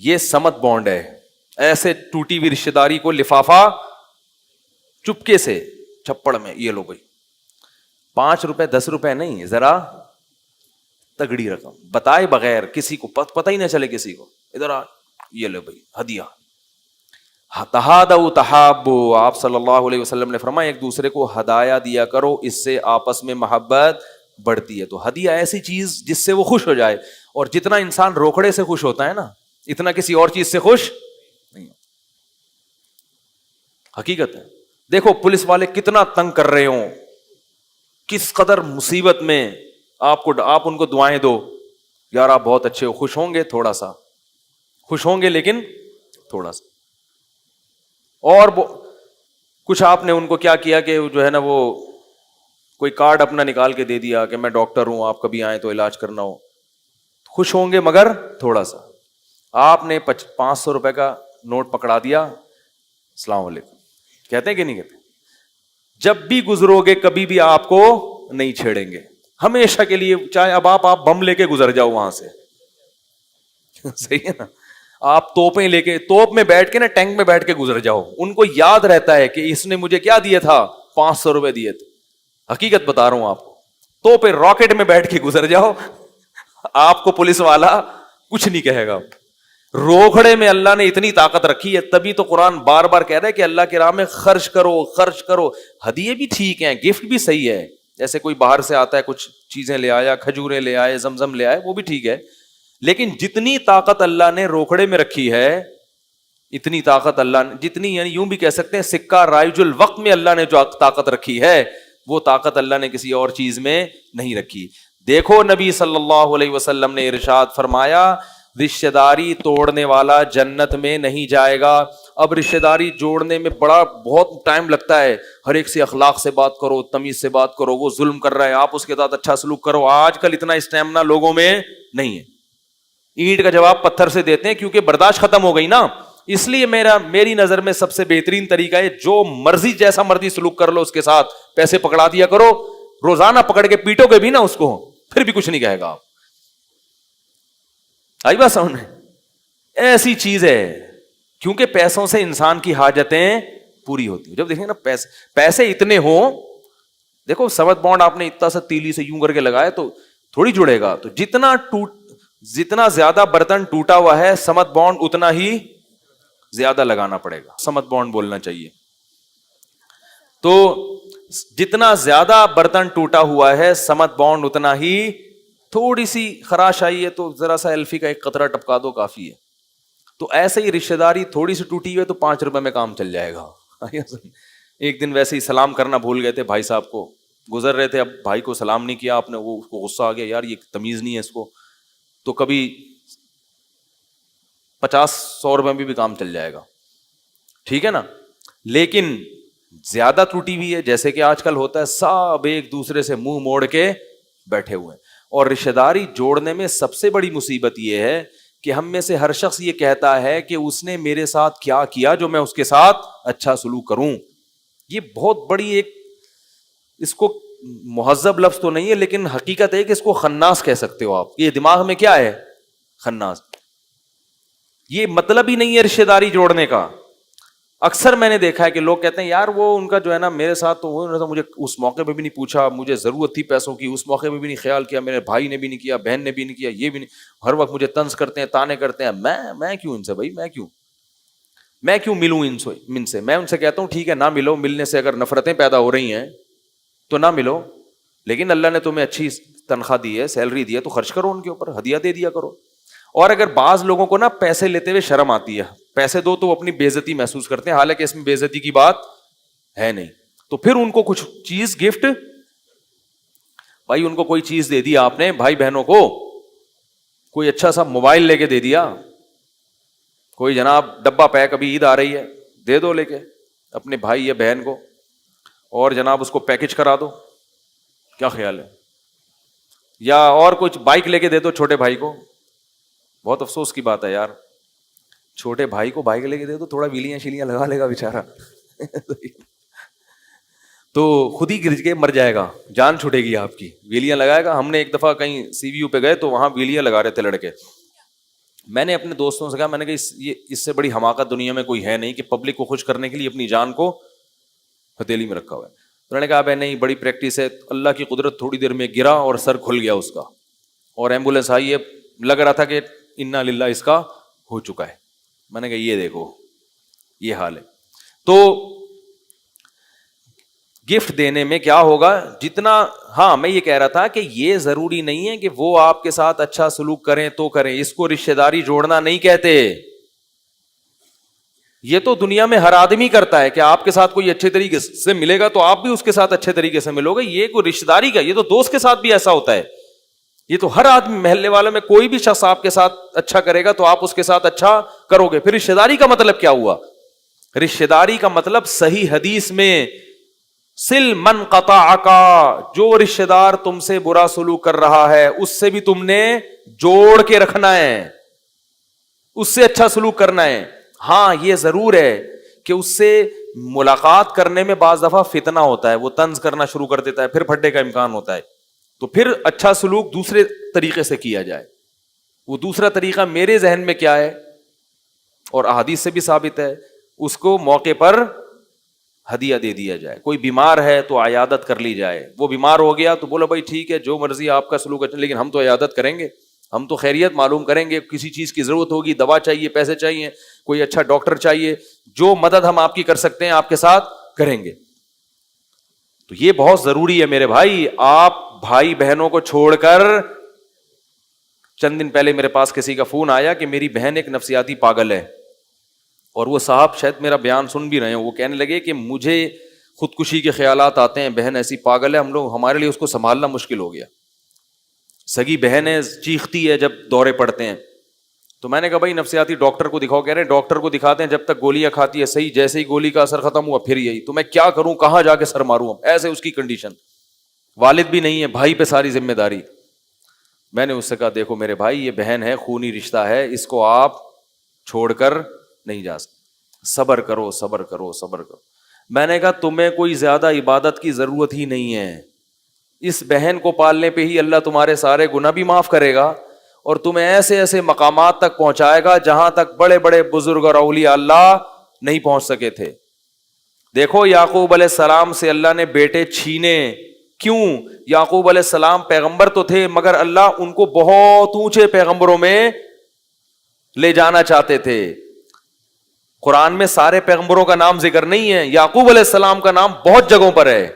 یہ سمت بانڈ ہے. ایسے ٹوٹی ہوئی رشتے داری کو لفافہ چپکے سے چھپڑ میں یہ لو بھائی 5 روپے 10 روپے نہیں, ذرا تگڑی رقم بتائے بغیر کسی کو پتہ ہی نہ چلے کسی کو, ادھر آ یہ لو بھائی ہدیہ. تہادوا تحابوا, آپ صلی اللہ علیہ وسلم نے فرمایا ایک دوسرے کو ہدایہ دیا کرو, اس سے آپس میں محبت بڑھتی ہے. تو ہدیہ ایسی چیز جس سے وہ خوش ہو جائے, اور جتنا انسان روکڑے سے خوش ہوتا ہے نا اتنا کسی اور چیز سے خوش نہیں. حقیقت ہے. دیکھو پولیس والے کتنا تنگ کر رہے ہوں, کس قدر مصیبت میں, آپ ان کو دعائیں دو, یار آپ بہت اچھے ہو, خوش ہوں گے تھوڑا سا, خوش ہوں گے لیکن تھوڑا سا. اور کچھ آپ نے ان کو کیا کیا کہ جو ہے نا وہ کوئی کارڈ اپنا نکال کے دے دیا کہ میں ڈاکٹر ہوں, آپ کبھی آئیں تو علاج کرنا ہو, خوش ہوں گے مگر تھوڑا سا. آپ نے 500 روپے کا نوٹ پکڑا دیا, السلام علیکم کہتے ہیں کہ نہیں کہتے, جب بھی گزرو گے کبھی بھی آپ کو نہیں چھیڑیں گے, ہمیشہ کے لیے, چاہے اب آپ بم لے کے گزر جاؤ وہاں سے, صحیح ہے نا, آپ توپیں لے کے, توپ میں بیٹھ کے نا ٹینک میں بیٹھ کے گزر جاؤ, ان کو یاد رہتا ہے کہ اس نے مجھے کیا دیا تھا, 500 روپے دیے تھے. حقیقت بتا رہا ہوں آپ کو, توپیں راکٹ میں بیٹھ کے گزر جاؤ, آپ کو پولیس والا کچھ نہیں کہے گا. روکھڑے میں اللہ نے اتنی طاقت رکھی ہے, تبھی تو قرآن بار بار کہہ رہا ہے کہ اللہ کی راہ میں خرچ کرو خرچ کرو. ہدیے بھی ٹھیک ہیں, گفٹ بھی صحیح ہے, جیسے کوئی باہر سے آتا ہے کچھ چیزیں لے آیا, کھجوریں لے آئے, زمزم لے آئے, وہ بھی ٹھیک ہے. لیکن جتنی طاقت اللہ نے روکھڑے میں رکھی ہے, اتنی طاقت اللہ نے, جتنی یعنی یوں بھی کہہ سکتے ہیں سکہ رائج الوقت میں اللہ نے جو طاقت رکھی ہے, وہ طاقت اللہ نے کسی اور چیز میں نہیں رکھی. دیکھو نبی صلی اللہ علیہ وسلم نے ارشاد فرمایا, رشتہ داری توڑنے والا جنت میں نہیں جائے گا. اب رشتہ داری جوڑنے میں بہت ٹائم لگتا ہے, ہر ایک سے اخلاق سے بات کرو, تمیز سے بات کرو, وہ ظلم کر رہا ہے آپ اس کے ساتھ اچھا سلوک کرو. آج کل اتنا اسٹیمنا لوگوں میں نہیں ہے, اینٹ کا جواب پتھر سے دیتے ہیں کیونکہ برداشت ختم ہو گئی نا. اس لیے میری نظر میں سب سے بہترین طریقہ ہے, جو مرضی جیسا مرضی سلوک کر لو اس کے ساتھ, پیسے پکڑا دیا کرو, روزانہ پکڑ کے پیٹو گے بھی نا اس کو, پھر بھی کچھ نہیں کہے گا. آئی بات سمجھ میں؟ ایسی چیز ہے, کیونکہ پیسوں سے انسان کی حاجتیں پوری ہوتی ہیں. جب دیکھیں نا پیسے اتنے ہوں, دیکھو سمت بانڈ آپ نے اتنا سا تیلی سے یوں کر کے لگایا تو تھوڑی جڑے گا. تو جتنا زیادہ برتن ٹوٹا ہوا ہے, سمت بانڈ اتنا ہی زیادہ لگانا پڑے گا. سمت بانڈ بولنا چاہیے. تو جتنا زیادہ برتن ٹوٹا ہوا ہے, سمت بانڈ اتنا ہی, تھوڑی سی خراش آئی ہے تو ذرا سا ایلفی کا ایک قطرہ ٹپکا دو کافی ہے. تو ایسے ہی رشتہ داری تھوڑی سی ٹوٹی ہوئی ہے تو 5 روپے میں کام چل جائے گا. ایک دن ویسے ہی سلام کرنا بھول گئے تھے بھائی صاحب کو, گزر رہے تھے, اب بھائی کو سلام نہیں کیا آپ نے, وہ اس کو غصہ آ گیا, یار یہ تمیز نہیں ہے اس کو. تو کبھی 50-100 روپے میں بھی کام چل جائے گا, ٹھیک ہے نا. لیکن زیادہ ٹوٹی ہوئی ہے, جیسے کہ آج کل ہوتا ہے, سب ایک دوسرے سے منہ موڑ کے بیٹھے ہوئے ہیں. اور رشتہ داری جوڑنے میں سب سے بڑی مصیبت یہ ہے کہ ہم میں سے ہر شخص یہ کہتا ہے کہ اس نے میرے ساتھ کیا کیا جو میں اس کے ساتھ اچھا سلوک کروں. یہ بہت بڑی ایک, اس کو مہذب لفظ تو نہیں ہے لیکن حقیقت ہے کہ اس کو خناس کہہ سکتے ہو آپ. یہ دماغ میں کیا ہے, خناس. یہ مطلب ہی نہیں ہے رشتہ داری جوڑنے کا. اکثر میں نے دیکھا ہے کہ لوگ کہتے ہیں یار وہ ان کا جو ہے نا میرے ساتھ تو وہ مجھے اس موقع پہ بھی نہیں پوچھا, مجھے ضرورت تھی پیسوں کی, اس موقع پہ بھی نہیں خیال کیا, میرے بھائی نے بھی نہیں کیا, بہن نے بھی نہیں کیا, یہ بھی نہیں, ہر وقت مجھے طنز کرتے ہیں, تانے کرتے ہیں. میں کیوں ان سے بھائی, میں کیوں ملوں ان سے. میں ان سے کہتا ہوں ٹھیک ہے نہ ملو, ملنے سے اگر نفرتیں پیدا ہو رہی ہیں تو نہ ملو, لیکن اللہ نے تمہیں اچھی تنخواہ دی ہے, سیلری دی ہے, تو خرچ کرو ان کے اوپر, ہدیہ دے دیا کرو. اور اگر بعض لوگوں کو نا پیسے لیتے ہوئے شرم آتی ہے, پیسے دو تو وہ اپنی بے عزتی محسوس کرتے ہیں, حالانکہ اس میں بے عزتی کی بات ہے نہیں. تو پھر ان کو کچھ چیز گفٹ, بھائی ان کو کوئی چیز دے دی آپ نے, بھائی بہنوں کو کوئی اچھا سا موبائل لے کے دے دیا, کوئی جناب ڈبہ پیک, ابھی عید آ رہی ہے, دے دو لے کے اپنے بھائی یا بہن کو, اور جناب اس کو پیکج کرا دو. کیا خیال ہے؟ یا اور کچھ بائک لے کے دے دو چھوٹے بھائی کو. بہت افسوس کی بات ہے یار, چھوٹے بھائی کو بائک لے کے دے دو, تھوڑا ویلیاں شیلیاں لگا لے گا بےچارا, تو خود ہی گر کے مر جائے گا, جان چھوٹے گی آپ کی, ویلیاں لگائے گا. ہم نے ایک دفعہ کہیں سی وی یو پہ گئے تو وہاں ویلیاں لگا رہے تھے لڑکے, میں نے اپنے دوستوں سے کہا, میں نے کہا اس سے بڑی حماقت دنیا میں کوئی ہے نہیں کہ پبلک کو خوش کرنے کے لیے اپنی جان کو ہتھیلی میں رکھا ہوا ہے. انہوں نے کہا بھائی نہیں, بڑی پریکٹس ہے, اللہ کی قدرت, تھوڑی دیر میں گرا اور سر کھل گیا اس کا, اور ایمبولینس آئی ہے, لگ رہا تھا کہ انا للہ اس کا ہو چکا ہے. میں نے کہا یہ دیکھو یہ حال ہے. تو گفٹ دینے میں کیا ہوگا جتنا, ہاں میں یہ کہہ رہا تھا کہ یہ ضروری نہیں ہے کہ وہ آپ کے ساتھ اچھا سلوک کریں تو کریں, اس کو رشتہ داری جوڑنا نہیں کہتے. یہ تو دنیا میں ہر آدمی کرتا ہے کہ آپ کے ساتھ کوئی اچھے طریقے سے ملے گا تو آپ بھی اس کے ساتھ اچھے طریقے سے ملو گے. یہ کوئی رشتہ داری کا, یہ تو دوست کے ساتھ بھی ایسا ہوتا ہے. یہ تو ہر آدمی, محلے والوں میں کوئی بھی شخص آپ کے ساتھ اچھا کرے گا تو آپ اس کے ساتھ اچھا کرو گے. پھر رشتہ داری کا مطلب کیا ہوا؟ رشتہ داری کا مطلب صحیح حدیث میں سل من قطعک, جو رشتہ دار تم سے برا سلوک کر رہا ہے اس سے بھی تم نے جوڑ کے رکھنا ہے, اس سے اچھا سلوک کرنا ہے. ہاں یہ ضرور ہے کہ اس سے ملاقات کرنے میں بعض دفعہ فتنہ ہوتا ہے, وہ طنز کرنا شروع کر دیتا ہے, پھر پھٹنے کا امکان ہوتا ہے, تو پھر اچھا سلوک دوسرے طریقے سے کیا جائے. وہ دوسرا طریقہ میرے ذہن میں کیا ہے اور احادیث سے بھی ثابت ہے, اس کو موقع پر ہدیہ دے دیا جائے. کوئی بیمار ہے تو عیادت کر لی جائے, وہ بیمار ہو گیا تو بولو بھائی ٹھیک ہے جو مرضی آپ کا سلوک اچھا, لیکن ہم تو عیادت کریں گے, ہم تو خیریت معلوم کریں گے. کسی چیز کی ضرورت ہوگی, دوا چاہیے, پیسے چاہیے, کوئی اچھا ڈاکٹر چاہیے, جو مدد ہم آپ کی کر سکتے ہیں آپ کے ساتھ کریں گے. تو یہ بہت ضروری ہے میرے بھائی. آپ بھائی بہنوں کو چھوڑ کر, چند دن پہلے میرے پاس کسی کا فون آیا کہ میری بہن ایک نفسیاتی پاگل ہے, اور وہ صاحب شاید میرا بیان سن بھی رہے ہیں, وہ کہنے لگے کہ مجھے خودکشی کے خیالات آتے ہیں, بہن ایسی پاگل ہے, ہمارے لیے اس کو سنبھالنا مشکل ہو گیا. سگی بہن ہے, چیختی ہے جب دورے پڑتے ہیں. تو میں نے کہا بھائی نفسیاتی ڈاکٹر کو دکھاؤ. کہہ رہے ہیں ڈاکٹر کو دکھاتے ہیں, جب تک گولیاں کھاتی ہے صحیح, جیسے ہی گولی کا اثر ختم ہوا پھر یہی. تو میں کیا کروں, کہاں جا کے سر ماروں, ایسے اس کی کنڈیشن, والد بھی نہیں ہے, بھائی پہ ساری ذمہ داری. میں نے اس سے کہا دیکھو میرے بھائی یہ بہن ہے, خونی رشتہ ہے, اس کو آپ چھوڑ کر نہیں جا سکتے, صبر کرو صبر کرو صبر کرو. میں نے کہا تمہیں کوئی زیادہ عبادت کی ضرورت ہی نہیں ہے, اس بہن کو پالنے پہ ہی اللہ تمہارے سارے گناہ بھی معاف کرے گا, اور تمہیں ایسے ایسے مقامات تک پہنچائے گا جہاں تک بڑے بڑے بزرگ اور اولیاء اللہ نہیں پہنچ سکے تھے. دیکھو یعقوب علیہ السلام سے اللہ نے بیٹے چھینے, کیوں؟ یعقوب علیہ السلام پیغمبر تو تھے مگر اللہ ان کو بہت اونچے پیغمبروں میں لے جانا چاہتے تھے. قرآن میں سارے پیغمبروں کا نام ذکر نہیں ہے, یعقوب علیہ السلام کا نام بہت جگہوں پر ہے.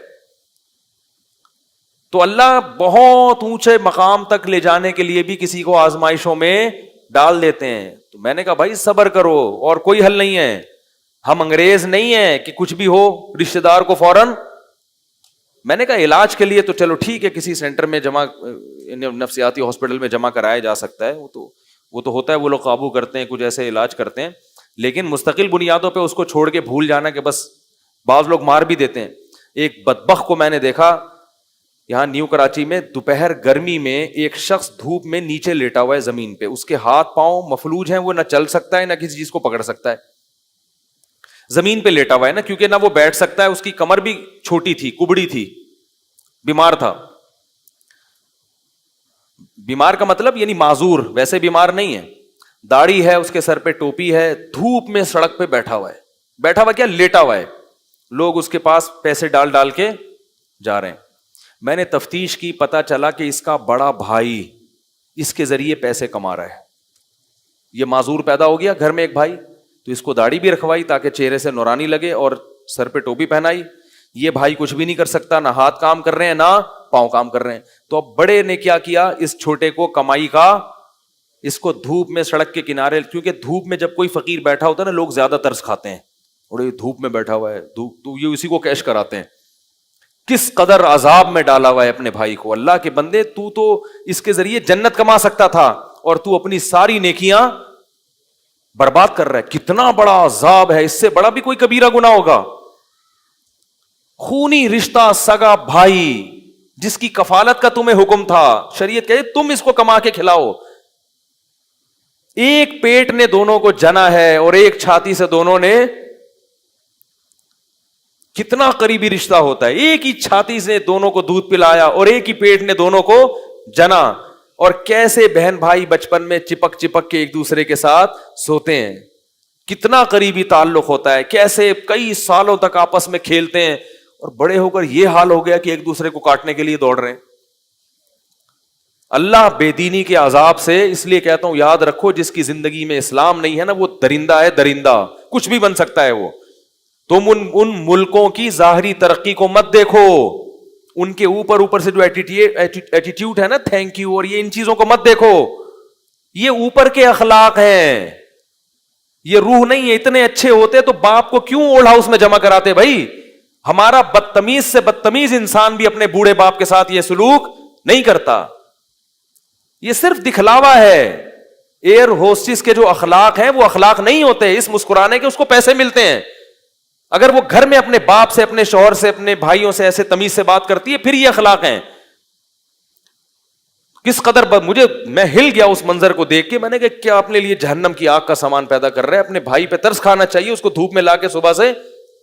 تو اللہ بہت اونچے مقام تک لے جانے کے لیے بھی کسی کو آزمائشوں میں ڈال دیتے ہیں. تو میں نے کہا بھائی صبر کرو, اور کوئی حل نہیں ہے. ہم انگریز نہیں ہیں کہ کچھ بھی ہو رشتہ دار کو فوراً. میں نے کہا علاج کے لیے تو چلو ٹھیک ہے, کسی سینٹر میں جمع, نفسیاتی ہاسپٹل میں جمع کرایا جا سکتا ہے, وہ تو ہوتا ہے, وہ لوگ قابو کرتے ہیں, کچھ ایسے علاج کرتے ہیں. لیکن مستقل بنیادوں پہ اس کو چھوڑ کے بھول جانا کہ بس, بعض لوگ مار بھی دیتے ہیں. ایک بدبخت کو میں نے دیکھا یہاں نیو کراچی میں, دوپہر گرمی میں ایک شخص دھوپ میں نیچے لیٹا ہوا ہے زمین پہ, اس کے ہاتھ پاؤں مفلوج ہیں, وہ نہ چل سکتا ہے نہ کسی چیز کو پکڑ سکتا ہے, زمین پہ لیٹا ہوا ہے نا, کیونکہ نہ وہ بیٹھ سکتا ہے, اس کی کمر بھی چھوٹی تھی, کبڑی تھی, بیمار تھا. بیمار کا مطلب یعنی معذور, ویسے بیمار نہیں ہے, داڑھی ہے, اس کے سر پہ ٹوپی ہے, دھوپ میں سڑک پہ بیٹھا ہوا ہے. بیٹھا ہوا کیا, لیٹا ہوا ہے. لوگ اس کے پاس پیسے ڈال ڈال کے جا رہے ہیں. میں نے تفتیش کی, پتا چلا کہ اس کا بڑا بھائی اس کے ذریعے پیسے کما رہا ہے. یہ معذور پیدا ہو گیا گھر میں ایک بھائی, تو اس کو داڑھی بھی رکھوائی تاکہ چہرے سے نورانی لگے, اور سر پہ ٹوپی پہنائی. یہ بھائی کچھ بھی نہیں کر سکتا, نہ ہاتھ کام کر رہے ہیں نہ پاؤں کام کر رہے ہیں. تو اب بڑے نے کیا کیا, اس چھوٹے کو کمائی کا, اس کو دھوپ میں سڑک کے کنارے, کیونکہ دھوپ میں جب کوئی فقیر بیٹھا ہوتا ہے نا لوگ زیادہ ترس کھاتے ہیں, اور یہ دھوپ میں بیٹھا ہوا ہے, دھوپ, تو یہ اسی کو کیش کراتے ہیں. کس قدر عذاب میں ڈالا ہوا ہے اپنے بھائی کو. اللہ کے بندے, تو اس کے ذریعے جنت کما سکتا تھا, اور تو اپنی ساری نیکیاں برباد کر رہا ہے. کتنا بڑا عذاب ہے, اس سے بڑا بھی کوئی کبیرہ گناہ ہوگا. خونی رشتہ, سگا بھائی, جس کی کفالت کا تمہیں حکم تھا, شریعت کہے تم اس کو کما کے کھلاؤ. ایک پیٹ نے دونوں کو جنا ہے, اور ایک چھاتی سے دونوں نے, کتنا قریبی رشتہ ہوتا ہے. ایک ہی چھاتی سے دونوں کو دودھ پلایا, اور ایک ہی پیٹ نے دونوں کو جنا. اور کیسے بہن بھائی بچپن میں چپک چپک کے ایک دوسرے کے ساتھ سوتے ہیں, کتنا قریبی تعلق ہوتا ہے, کیسے کئی سالوں تک آپس میں کھیلتے ہیں, اور بڑے ہو کر یہ حال ہو گیا کہ ایک دوسرے کو کاٹنے کے لیے دوڑ رہے ہیں. اللہ بے دینی کے عذاب سے, اس لیے کہتا ہوں یاد رکھو, جس کی زندگی میں اسلام نہیں ہے نا وہ درندہ ہے, درندہ, کچھ بھی بن سکتا ہے وہ. تم ان ملکوں کی ظاہری ترقی کو مت دیکھو, ان کے اوپر سے جو ایٹیٹیوڈ ہے نا, تھینک یو اور یہ ان چیزوں کو مت دیکھو. یہ اوپر کے اخلاق ہیں, یہ روح نہیں ہے. اتنے اچھے ہوتے تو باپ کو کیوں اولڈ ہاؤس میں جمع کراتے بھائی؟ ہمارا بدتمیز سے بدتمیز انسان بھی اپنے بوڑھے باپ کے ساتھ یہ سلوک نہیں کرتا. یہ صرف دکھلاوا ہے. ایئر ہوسٹس کے جو اخلاق ہیں وہ اخلاق نہیں ہوتے اس مسکرانے کے, اس کو پیسے ملتے ہیں. اگر وہ گھر میں اپنے باپ سے, اپنے شوہر سے, اپنے بھائیوں سے ایسے تمیز سے بات کرتی ہے, پھر یہ اخلاق ہیں. کس قدر میں ہل گیا اس منظر کو دیکھ کے. میں نے کہا کیا اپنے لیے جہنم کی آگ کا سامان پیدا کر رہے ہیں. اپنے بھائی پہ ترس کھانا چاہیے, اس کو دھوپ میں لا کے صبح سے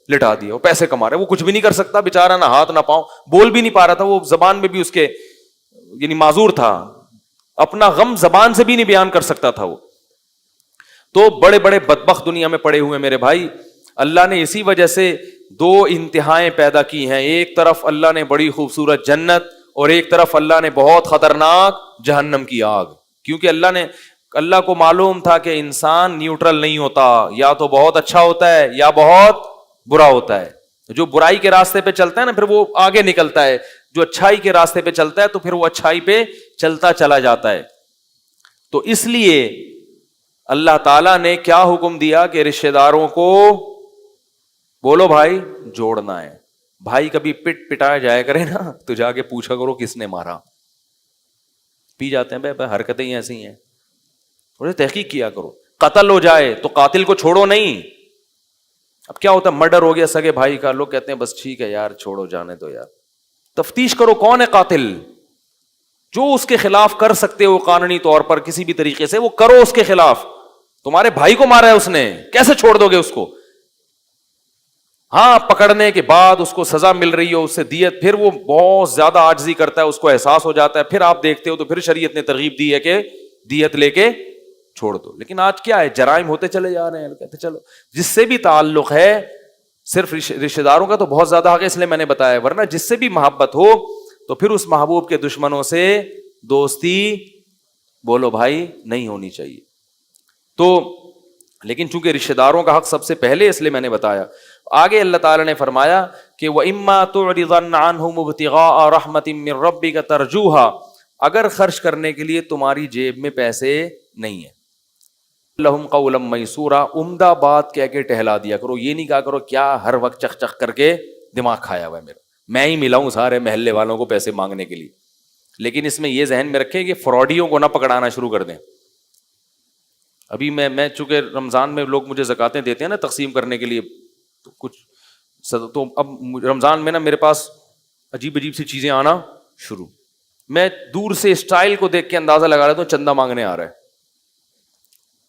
لٹا دیا, وہ پیسے کما رہے, وہ کچھ بھی نہیں کر سکتا بیچارہ, نہ ہاتھ نہ پاؤں, بول بھی نہیں پا رہا تھا, وہ زبان میں بھی اس کے یعنی معذور تھا, اپنا غم زبان سے بھی نہیں بیان کر سکتا تھا وہ. تو بڑے بڑے بدبخت دنیا میں پڑے ہوئے میرے بھائی. اللہ نے اسی وجہ سے دو انتہائیں پیدا کی ہیں. ایک طرف اللہ نے بڑی خوبصورت جنت, اور ایک طرف اللہ نے بہت خطرناک جہنم کی آگ. کیونکہ اللہ کو معلوم تھا کہ انسان نیوٹرل نہیں ہوتا, یا تو بہت اچھا ہوتا ہے یا بہت برا ہوتا ہے. جو برائی کے راستے پہ چلتا ہے نا پھر وہ آگے نکلتا ہے, جو اچھائی کے راستے پہ چلتا ہے تو پھر وہ اچھائی پہ چلتا چلا جاتا ہے. تو اس لیے اللہ تعالیٰ نے کیا حکم دیا کہ رشتہ داروں کو بولو بھائی جوڑنا ہے. بھائی کبھی پٹایا جائے کرے نا تو جا کے پوچھا کرو کس نے مارا. پی جاتے ہیں بھائی حرکتیں ہی ایسی ہیں, تھوڑی تحقیق کیا کرو. قتل ہو جائے تو قاتل کو چھوڑو نہیں. اب کیا ہوتا ہے, مرڈر ہو گیا سگے بھائی کا, لوگ کہتے ہیں بس ٹھیک ہے یار چھوڑو جانے دو یار. تفتیش کرو کون ہے قاتل, جو اس کے خلاف کر سکتے ہو قانونی طور پر کسی بھی طریقے سے وہ کرو اس کے خلاف. تمہارے بھائی کو مارا ہے اس نے, کیسے چھوڑ دو گے اس کو؟ ہاں پکڑنے کے بعد اس کو سزا مل رہی ہو, اس سے دیت, پھر وہ بہت زیادہ عاجزی کرتا ہے, اس کو احساس ہو جاتا ہے, پھر آپ دیکھتے ہو تو پھر شریعت نے ترغیب دی ہے کہ دیت لے کے چھوڑ دو. لیکن آج کیا ہے, جرائم ہوتے چلے جا رہے ہیں. کہتے چلو جس سے بھی تعلق ہے, صرف رشتہ داروں کا تو بہت زیادہ حق ہے اس لیے میں نے بتایا, ورنہ جس سے بھی محبت ہو تو پھر اس محبوب کے دشمنوں سے دوستی بولو بھائی نہیں ہونی چاہیے. تو لیکن چونکہ رشتہ داروں کا حق سب سے پہلے اس لیے میں نے بتایا. آگے اللہ تعالیٰ نے فرمایا کہ وَإِمَّا تُعْرِضَنَّ عَنْهُمُ ابْتِغَاءَ رَحْمَةٍ مِّن رَّبِّكَ تَرْجُوهَا, اگر خرچ کرنے کے لیے تمہاری جیب میں پیسے نہیں ہیں, لَهُمْ قَوْلًا مَيْسُورًا, عمدہ بات کہہ کے ٹہلا دیا کرو. یہ نہیں کہا کرو کیا ہر وقت چخ چخ کر کے دماغ کھایا ہوا ہے میرا, میں ہی ملا ہوں سارے محلے والوں کو پیسے مانگنے کے لیے. لیکن اس میں یہ ذہن میں رکھیں کہ فراڈیوں کو نہ پکڑانا شروع کر دیں. ابھی میں چونکہ رمضان میں لوگ مجھے زکاتیں دیتے ہیں نا تقسیم کرنے کے لیے, تو کچھ تو اب رمضان میں نا میرے پاس عجیب عجیب سی چیزیں آنا شروع. میں دور سے اسٹائل کو دیکھ کے اندازہ لگا رہا ہوں چندہ مانگنے آ رہا ہے.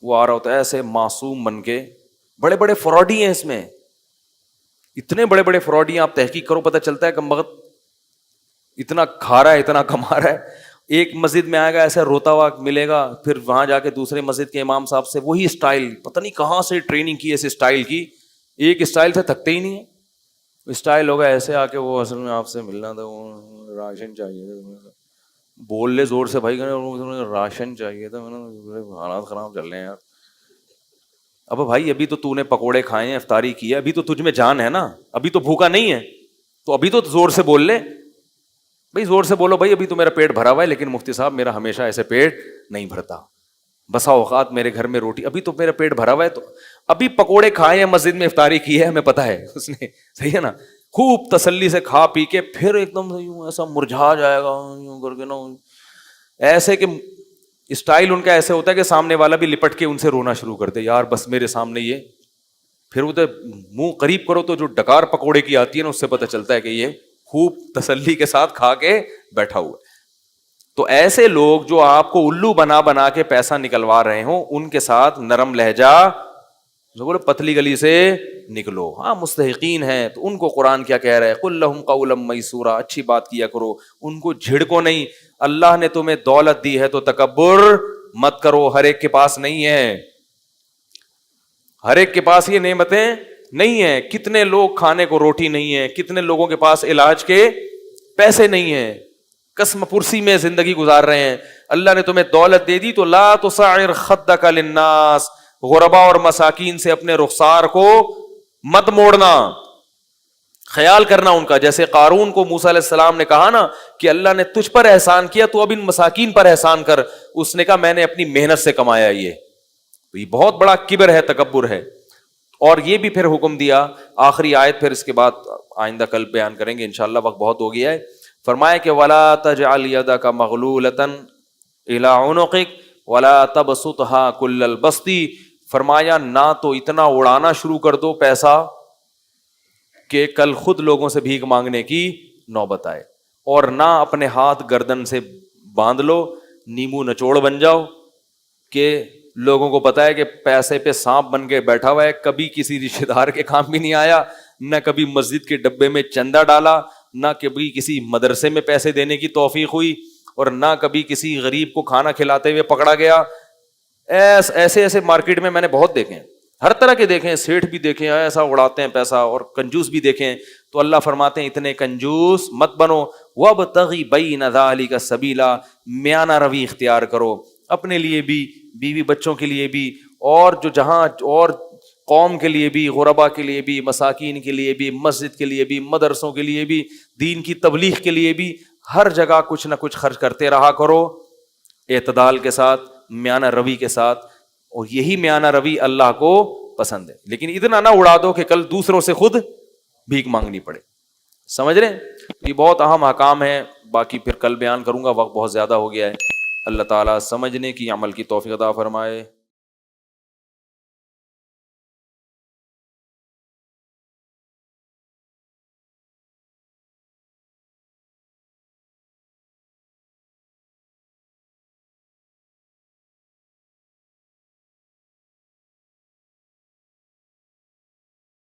وہ آ رہا ہوتا ہے ایسے معصوم بن کے, بڑے بڑے فراڈی ہیں اس میں, اتنے بڑے بڑے فراڈی ہیں. آپ تحقیق کرو پتہ چلتا ہے کم وقت اتنا کھا رہا ہے اتنا کما رہا ہے. ایک مسجد میں آئے گا ایسا روتا ہوا ملے گا, پھر وہاں جا کے دوسرے مسجد کے امام صاحب سے وہی اسٹائل, پتہ نہیں کہاں سے ٹریننگ کی ایسے اسٹائل کی, ایک اسٹائل سے تھکتے ہی نہیں ہے. اسٹائل ہوگا ایسے آ کے وہ اصل میں آپ سے ملنا تھا, وہ راشن چاہیے تھا, بول لے زور سے بھائی راشن چاہیے تھا, حالات خراب چل رہے ہیں یار. اب بھائی ابھی تو نے پکوڑے کھائے ہیں, افطاری کی ہے, ابھی تو تجھ میں جان ہے نا, ابھی تو بھوکا نہیں ہے, تو ابھی تو زور سے بول لے بھائی, زور سے بولو بھائی ابھی تو میرا پیٹ بھرا ہوا ہے, لیکن مفتی صاحب میرا ہمیشہ ایسے پیٹ نہیں بھرتا, بسا اوقات میرے گھر میں روٹی, ابھی تو میرا پیٹ بھرا ہوا ہے, تو ابھی پکوڑے کھائے ہیں, مسجد میں افطاری کی ہے, ہمیں پتا ہے اس نے, صحیح ہے نا, خوب تسلی سے کھا پی کے پھر ایک دم ایسا مرجھا جائے گا کر کے نا, ایسے کہ اسٹائل ان کا ایسے ہوتا ہے کہ سامنے والا بھی لپٹ کے ان سے رونا شروع کر دے, یار بس میرے سامنے یہ, پھر وہ منہ قریب کرو تو جو ڈکار پکوڑے کی آتی ہے نا اس سے پتہ چلتا ہے کہ یہ خوب تسلی کے ساتھ کھا کے بیٹھا ہوا ہے. تو ایسے لوگ جو آپ کو الو بنا بنا کے پیسہ نکلوا رہے ہوں, ان کے ساتھ نرم لہجہ جو بولے پتلی گلی سے نکلو. ہاں مستحقین ہیں تو ان کو قرآن کیا کہہ رہا ہے, قل لہم قولا میسورا, اچھی بات کیا کرو, ان کو جھڑکو نہیں. اللہ نے تمہیں دولت دی ہے تو تکبر مت کرو, ہر ایک کے پاس نہیں ہے, ہر ایک کے پاس یہ نعمتیں نہیں ہیں. کتنے لوگ کھانے کو روٹی نہیں ہے, کتنے لوگوں کے پاس علاج کے پیسے نہیں ہیں, قسم پرسی میں زندگی گزار رہے ہیں. اللہ نے تمہیں دولت دے دی تو لا تصعر خدک للناس, غربا اور مساکین سے اپنے رخسار کو مت موڑنا, خیال کرنا ان کا. جیسے قارون کو موسیٰ علیہ السلام نے کہا نا کہ اللہ نے تجھ پر احسان کیا تو اب ان مساکین پر احسان کر, اس نے کہا میں نے اپنی محنت سے کمایا. یہ بہت بڑا کبر ہے, تکبر ہے. اور یہ بھی پھر حکم دیا, آخری آیت پھر اس کے بعد آئندہ کل بیان کریں گے انشاءاللہ, وقت بہت ہو گیا ہے. فرمایا کہ وَلَا تَجْعَلْ يَدَكَ مَغْلُولَةً إِلَىٰ عُنُقِكَ وَلَا تَبْسُطْهَا كُلَّ الْبَسْطِ. فرمایا نہ تو اتنا اڑانا شروع کر دو پیسہ کہ کل خود لوگوں سے بھیک مانگنے کی نوبت آئے, اور نہ اپنے ہاتھ گردن سے باندھ لو, نیمو نچوڑ بن جاؤ کہ لوگوں کو پتا ہے کہ پیسے پہ سانپ بن کے بیٹھا ہوا ہے, کبھی کسی رشتے دار کے کام بھی نہیں آیا, نہ کبھی مسجد کے ڈبے میں چندہ ڈالا, نہ کبھی کسی مدرسے میں پیسے دینے کی توفیق ہوئی, اور نہ کبھی کسی غریب کو کھانا کھلاتے ہوئے پکڑا گیا. ایسے ایسے مارکیٹ میں نے بہت دیکھے ہیں, ہر طرح کے دیکھے ہیں, سیٹھ بھی دیکھے ہیں ایسا اڑاتے ہیں پیسہ, اور کنجوس بھی دیکھے ہیں. تو اللہ فرماتے ہیں اتنے کنجوس مت بنو, وابتغی بین ذالک سبیلا, میانہ روی اختیار کرو, اپنے لیے بھی, بیوی بچوں کے لیے بھی, اور جو جہاں اور قوم کے لیے بھی, غربا کے لیے بھی, مساکین کے لیے بھی, مسجد کے لیے بھی, مدرسوں کے لیے بھی, دین کی تبلیغ کے لیے بھی, ہر جگہ کچھ نہ کچھ خرچ کرتے رہا کرو, اعتدال کے ساتھ, میانہ روی کے ساتھ. اور یہی میانہ روی اللہ کو پسند ہے. لیکن اتنا نہ اڑا دو کہ کل دوسروں سے خود بھیک مانگنی پڑے. سمجھ رہے ہیں؟ یہ بہت اہم احکام ہے, باقی پھر کل بیان کروں گا, وقت بہت زیادہ ہو گیا ہے. اللہ تعالیٰ سمجھنے کی, عمل کی توفیق عطا فرمائے.